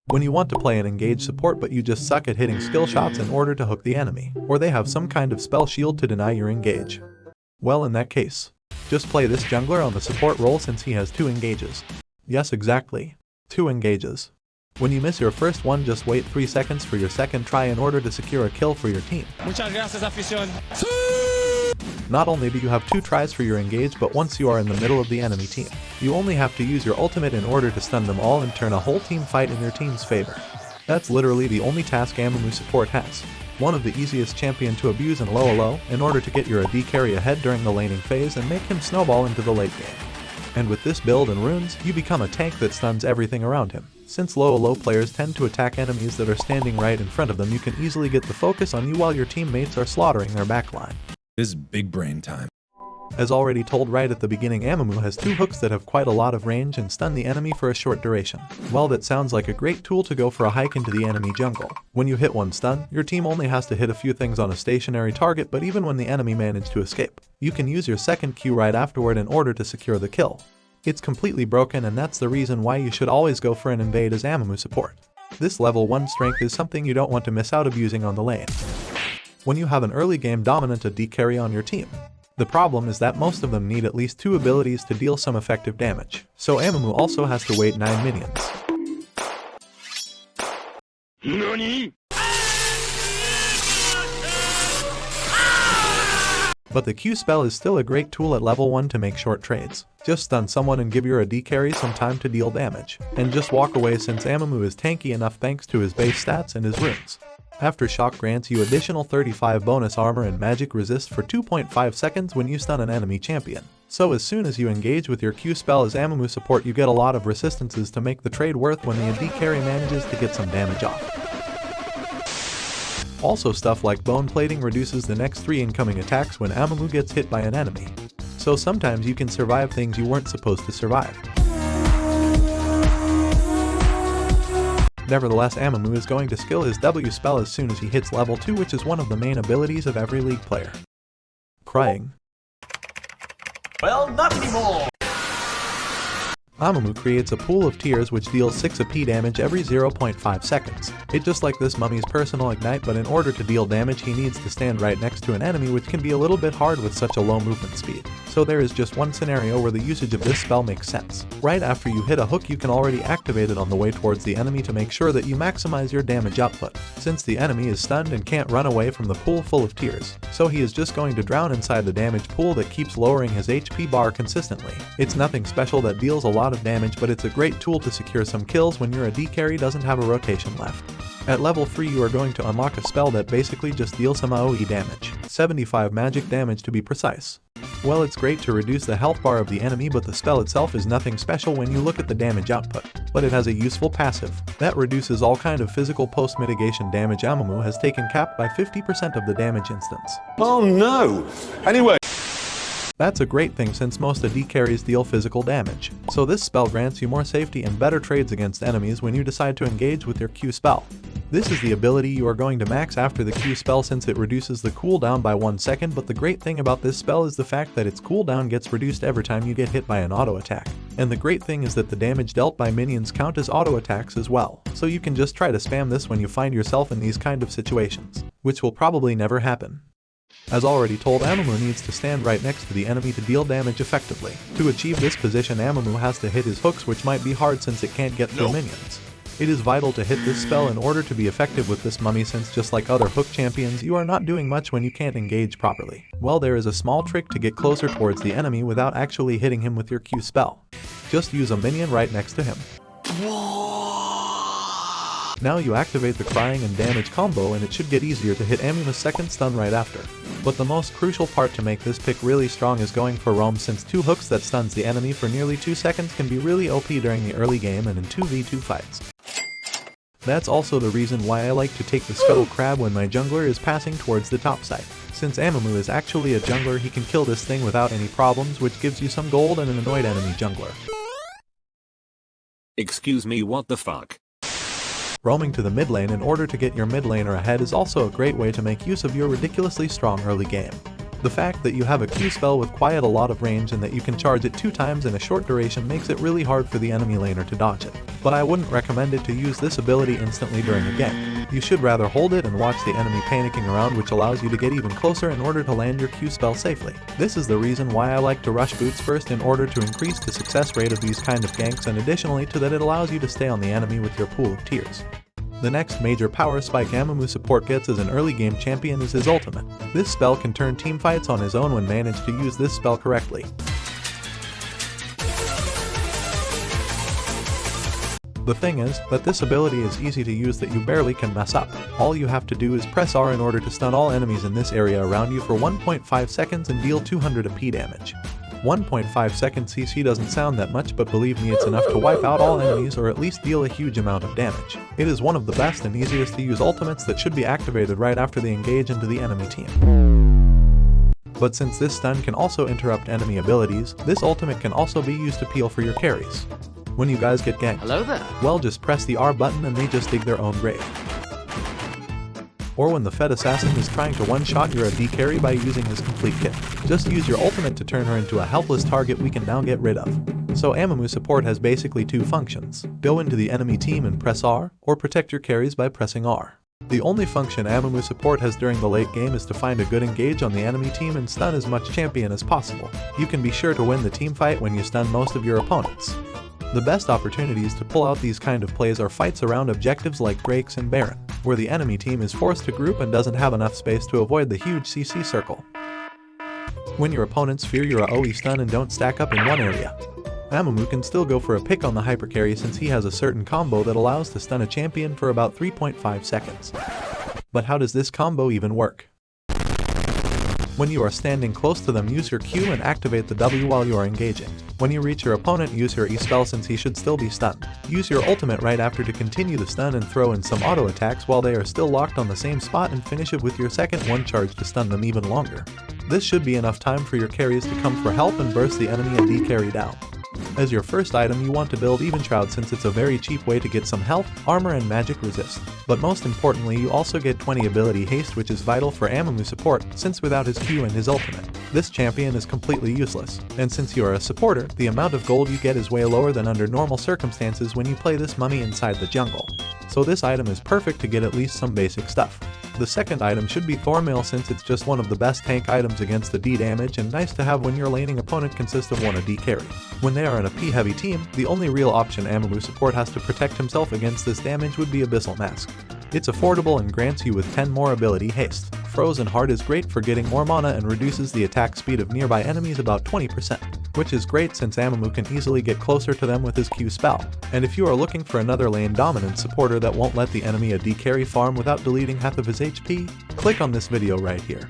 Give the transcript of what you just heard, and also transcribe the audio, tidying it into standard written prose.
When you want to play an engaged support but you just suck at hitting skill shots in order to hook the enemy, or they have some kind of spell shield to deny your engage. Well, in that case, just play this jungler on the support role since he has 2 engages. Yes, exactly. 2 engages. When you miss your first one, just wait 3 seconds for your second try in order to secure a kill for your team. Muchas gracias, afición. Not only do you have 2 tries for your engage, but once you are in the middle of the enemy team, you only have to use your ultimate in order to stun them all and turn a whole team fight in your team's favor. That's literally the only task Amumu Support has. One of the easiest champion to abuse in low in order to get your AD carry ahead during the laning phase and make him snowball into the late game. And with this build and runes, you become a tank that stuns everything around him. Since low players tend to attack enemies that are standing right in front of them, you can easily get the focus on you while your teammates are slaughtering their backline. This is big brain time. As already told right at the beginning, Amumu has 2 hooks that have quite a lot of range and stun the enemy for a short duration. Well, that sounds like a great tool to go for a hike into the enemy jungle. When you hit one stun, your team only has to hit a few things on a stationary target, but even when the enemy managed to escape, you can use your second Q right afterward in order to secure the kill. It's completely broken, and that's the reason why you should always go for an invade as Amumu Support. This level 1 strength is something you don't want to miss out abusing on the lane. When you have an early game dominant AD carry on your team, the problem is that most of them need at least 2 abilities to deal some effective damage, so Amumu also has to wait 9 minions. NANI?! But the Q spell is still a great tool at level 1 to make short trades. Just stun someone and give your AD carry some time to deal damage, and just walk away since Amumu is tanky enough thanks to his base stats and his runes. Aftershock grants you additional 35 bonus armor and magic resist for 2.5 seconds when you stun an enemy champion. So as soon as you engage with your Q spell as Amumu Support, you get a lot of resistances to make the trade worth when the AD carry manages to get some damage off. Also, stuff like bone plating reduces the next 3 incoming attacks when Amumu gets hit by an enemy. So sometimes you can survive things you weren't supposed to survive. Nevertheless, Amumu is going to skill his W spell as soon as he hits level 2, which is one of the main abilities of every League player. Crying. Well, not anymore! Amumu creates a pool of tears which deals 6 AP damage every 0.5 seconds. It's just like this mummy's personal ignite, but in order to deal damage he needs to stand right next to an enemy, which can be a little bit hard with such a low movement speed. So there is just one scenario where the usage of this spell makes sense. Right after you hit a hook, you can already activate it on the way towards the enemy to make sure that you maximize your damage output, since the enemy is stunned and can't run away from the pool full of tears. So he is just going to drown inside the damage pool that keeps lowering his HP bar consistently. It's nothing special that deals a lot of damage, but it's a great tool to secure some kills when your AD carry doesn't have a rotation left. At level 3 you are going to unlock a spell that basically just deals some AoE damage, 75 magic damage to be precise. Well, it's great to reduce the health bar of the enemy, but the spell itself is nothing special when you look at the damage output. But it has a useful passive that reduces all kind of physical post-mitigation damage. Amumu has taken cap by 50% of the damage instance. Oh no! Anyway! That's a great thing since most AD carries deal physical damage, so this spell grants you more safety and better trades against enemies when you decide to engage with your Q spell. This is the ability you are going to max after the Q spell since it reduces the cooldown by 1 second, but the great thing about this spell is the fact that its cooldown gets reduced every time you get hit by an auto attack. And the great thing is that the damage dealt by minions count as auto attacks as well, so you can just try to spam this when you find yourself in these kind of situations, which will probably never happen. As already told, Amumu needs to stand right next to the enemy to deal damage effectively. To achieve this position, Amumu has to hit his hooks, which might be hard since it can't get through minions. It is vital to hit this spell in order to be effective with this mummy, since just like other hook champions, you are not doing much when you can't engage properly. Well, there is a small trick to get closer towards the enemy without actually hitting him with your Q spell. Just use a minion right next to him. Now you activate the crying and damage combo and it should get easier to hit Amumus' second stun right after. But the most crucial part to make this pick really strong is going for roam, since 2 hooks that stuns the enemy for nearly 2 seconds can be really OP during the early game and in 2v2 fights. That's also the reason why I like to take the Scuttle Crab when my jungler is passing towards the top side. Since Amumu is actually a jungler, he can kill this thing without any problems, which gives you some gold and an annoyed enemy jungler. Excuse me, what the fuck? Roaming to the mid lane in order to get your mid laner ahead is also a great way to make use of your ridiculously strong early game. The fact that you have a Q spell with quite a lot of range and that you can charge it 2 times in a short duration makes it really hard for the enemy laner to dodge it. But I wouldn't recommend it to use this ability instantly during a gank. You should rather hold it and watch the enemy panicking around, which allows you to get even closer in order to land your Q spell safely. This is the reason why I like to rush boots first in order to increase the success rate of these kind of ganks, and additionally to that it allows you to stay on the enemy with your pool of tears. The next major power spike Amumu Support gets as an early game champion is his ultimate. This spell can turn teamfights on his own when managed to use this spell correctly. The thing is that this ability is easy to use that you barely can mess up. All you have to do is press R in order to stun all enemies in this area around you for 1.5 seconds and deal 200 AP damage. 1.5 second CC doesn't sound that much, but believe me, it's enough to wipe out all enemies or at least deal a huge amount of damage. It is one of the best and easiest to use ultimates that should be activated right after they engage into the enemy team. But since this stun can also interrupt enemy abilities, this ultimate can also be used to peel for your carries. When you guys get ganked, Hello there. well, just press the R button and they just dig their own grave. Or when the Fed Assassin is trying to one-shot your AD carry by using his complete kit, just use your ultimate to turn her into a helpless target we can now get rid of. So Amumu Support has basically 2 functions: go into the enemy team and press R, or protect your carries by pressing R. The only function Amumu Support has during the late game is to find a good engage on the enemy team and stun as much champion as possible. You can be sure to win the team fight when you stun most of your opponents. The best opportunities to pull out these kind of plays are fights around objectives like Breaks and Baron, where the enemy team is forced to group and doesn't have enough space to avoid the huge CC circle. When your opponents fear your AoE stun and don't stack up in one area, Amumu can still go for a pick on the hypercarry since he has a certain combo that allows to stun a champion for about 3.5 seconds. But how does this combo even work? When you are standing close to them, use your Q and activate the W while you are engaging. When you reach your opponent, use your E spell since he should still be stunned. Use your ultimate right after to continue the stun and throw in some auto attacks while they are still locked on the same spot, and finish it with your second one charge to stun them even longer. This should be enough time for your carries to come for help and burst the enemy and D-carry down. As your first item, you want to build Even Shroud since it's a very cheap way to get some health, armor, and magic resist. But most importantly, you also get 20 ability haste, which is vital for Amumu Support, since without his Q and his ultimate, this champion is completely useless. And since you are a supporter, the amount of gold you get is way lower than under normal circumstances when you play this mummy inside the jungle. So this item is perfect to get at least some basic stuff. The second item should be Thormail since it's just one of the best tank items against the D damage and nice to have when your laning opponent consists of one a D carry. When they are in a P heavy team, the only real option Amumu Support has to protect himself against this damage would be Abyssal Mask. It's affordable and grants you with 10 more ability haste. Frozen Heart is great for getting more mana and reduces the attack speed of nearby enemies about 20%, which is great since Amumu can easily get closer to them with his Q spell. And if you are looking for another lane dominant supporter that won't let the enemy a D carry farm without deleting half of his HP, click on this video right here.